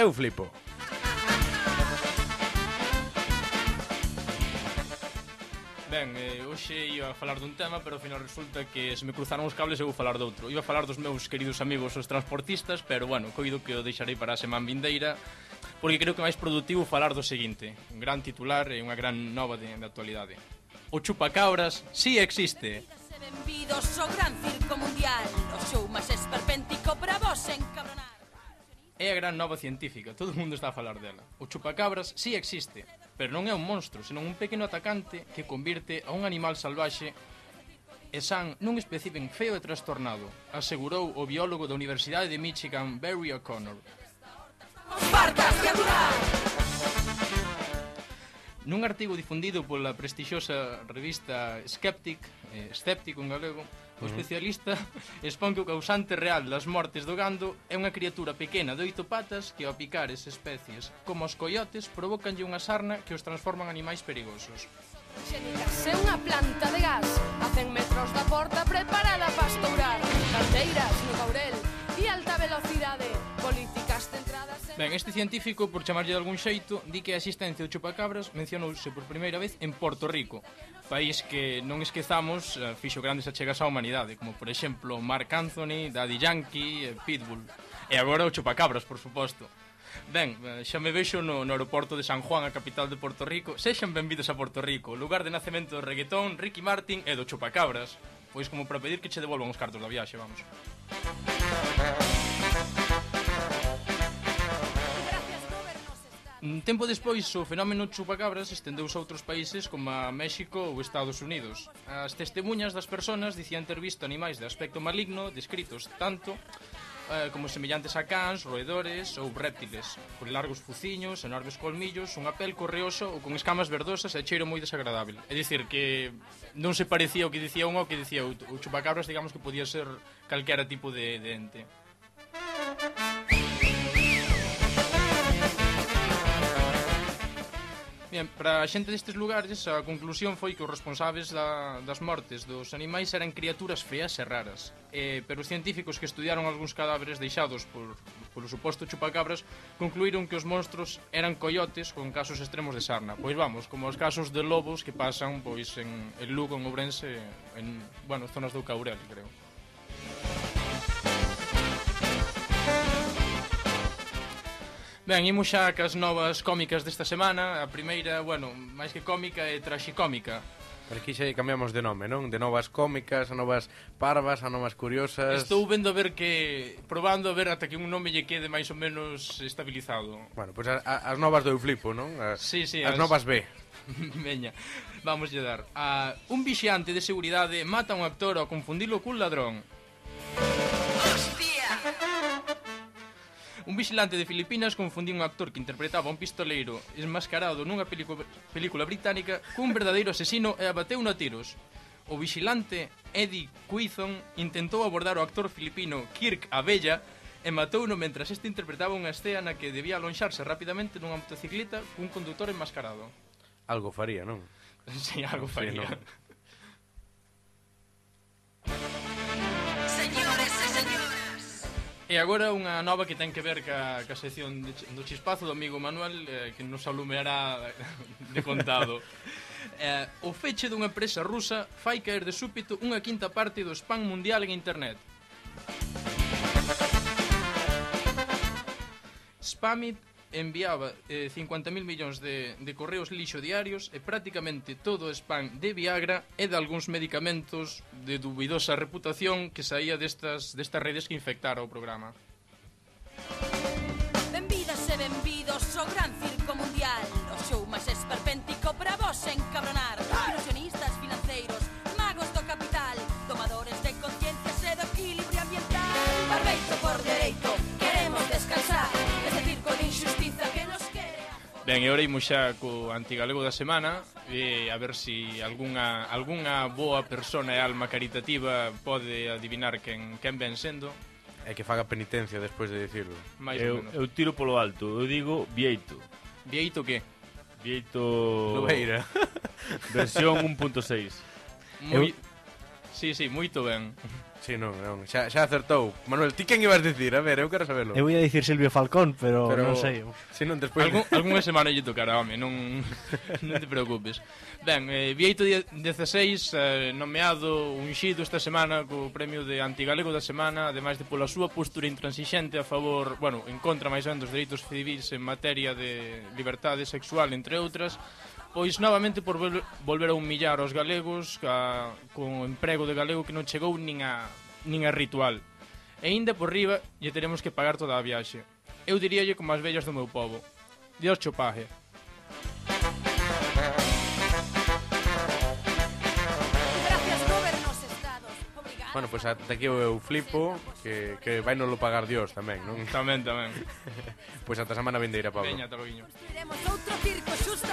Eu flipo. Ben, hoxe iba a falar dun tema, pero ao final resulta que se me cruzaron os cables e vou falar doutro. Iba a falar dos meus queridos amigos os transportistas, pero bueno, coido que o deixarei para a semana vindeira, porque creo que é máis productivo falar do seguinte. Un gran titular e unha gran nova de actualidade. O chupacabras sí existe. Benvidos ao gran circo mundial, o show máis esperpéntico para vos encabronar. É a gran nova científica, todo o mundo está a falar dela. O chupacabras sí existe, pero non é un monstro, senón un pequeno atacante que convirte a un animal salvaxe e san nun espécimen feo e trastornado, asegurou o biólogo da Universidade de Michigan, Barry O'Connor. Barcas de apurar! Nun artigo difundido pola prestixiosa revista Skeptic en galego, o especialista expón que o causante real das mortes do gando é unha criatura pequena de 8 patas que ao picar esas especies, como os coiotes, provocanlle unha sarna que os transforman en animais perigosos. Xénicas é unha planta de gas a 100 metros da porta preparada para estourar canteiras no Caurel e alta velocidade, políticas centradas en... Ben, este científico, por chamarlle de algún xeito, di que a existencia do chupacabras mencionouse por primeira vez en Porto Rico, país que, non esquezamos, fixo grandes achegas á humanidade, como por exemplo Marc Anthony, Daddy Yankee, Pitbull, e agora o chupacabras, por suposto. Ben, xa me vexo no aeroporto de San Juan, a capital de Porto Rico. Sexan benvidos a Porto Rico, lugar de nacemento do reggaetón, Ricky Martin e do chupacabras. Pois como para pedir que che devolvan os cartos da viaxe, vamos. Tempo despois, o fenómeno chupacabras estendeuse a outros países como a México ou Estados Unidos. As testemunhas das persoas dicían ter visto animais de aspecto maligno descritos tanto como semellantes a cans, roedores ou réptiles, con largos fuciños, enormes colmillos, unha pel correosa ou con escamas verdosas e cheiro moi desagradable. É dicir, que non se parecía o que dicía un ao que dicía outro. O chupacabras, digamos que podía ser calquera tipo de ente. Bien, para a xente destes lugares, a conclusión foi que os responsables das mortes dos animais eran criaturas feas e raras. Pero os científicos que estudiaron algúns cadáveres deixados polo suposto chupacabras concluíron que os monstros eran coiotes con casos extremos de sarna. Pois vamos, como os casos de lobos que pasan pois en Lugo, en Ourense, en, bueno, zonas do Caurel, creo. Ben, imos xa cas novas cómicas desta semana. A primeira, bueno, máis que cómica é traxicómica. Pero aquí xa cambiamos de nome, non? De novas cómicas, a novas parvas, a novas curiosas. Estou vendo a ver que... probando a ver ata que un nome lle quede máis ou menos estabilizado. Bueno, pois pues as novas do Eu Flipo, non? Sí, as novas B. Veña, vamos lle dar. Un vixiante de seguridade mata a un actor ao confundilo cun ladrón. Un vigilante de Filipinas confundiu un actor que interpretaba un pistoleiro enmascarado nunha película británica cun verdadeiro asesino e abateu a tiros. O vigilante Eddie Quizon intentou abordar o actor filipino Kirk Abella e matouno mentras este interpretaba unha escena na que debía alonxarse rapidamente nunha motocicleta cun conductor enmascarado. Algo faría, non? Sí, algo faría. Sí, no. E agora unha nova que ten que ver ca sección do chispazo do amigo Manuel, que nos alumeará de contado. O feche dunha empresa rusa fai caer de súpito unha quinta parte do spam mundial en internet. Spamit enviaba 50.000 millóns de correos lixo diarios e prácticamente todo o spam de Viagra e de algúns medicamentos de dubidosa reputación que saía destas redes que infectara o programa. Benvidas e benvidos ao gran circo mundial, o show máis esperpéntico para vos encabronar. Ilusionistas financeiros, magos do capital, tomadores de conciencias e do equilibrio ambiental. Barbeito por dereito, queremos descansar. Ben, e ora imos xa co antigalego da semana e a ver se algunha boa persona e alma caritativa pode adivinar quen ven sendo. É que faga penitencia despois de dicirlo. Eu tiro polo alto, eu digo Vieito. Vieito que? Vieito... Lobeira. Versión 1.6. Sí, moito ben. Sí, non, xa acertou. Manuel, ti quen ibas dicir? A ver, eu quero sabelo. Eu ia dicir Silvio Falcón, pero non sei. Si non, despois... Algúnha semana lle tocará, home, non te preocupes. Ben, Bieito 16 nomeado unxido esta semana co premio de Antigalego da semana, ademais de pola súa postura intransigente a favor, bueno, en contra máis ben dos dereitos civis en materia de liberdade sexual, entre outras, pois novamente por volver a humillar aos galegos con o emprego de galego que non chegou nin a ritual. E ainda por riba lle teremos que pagar toda a viaxe. Eu diríalle como as vellas do meu povo: Dios cho pague. Bueno, pois ata aquí eu flipo que vai non lo pagar Dios tamén, non? Tamén. Pois ata semana vindeira, Pablo. Veña, ata loguiño. Teremos outro circo xusto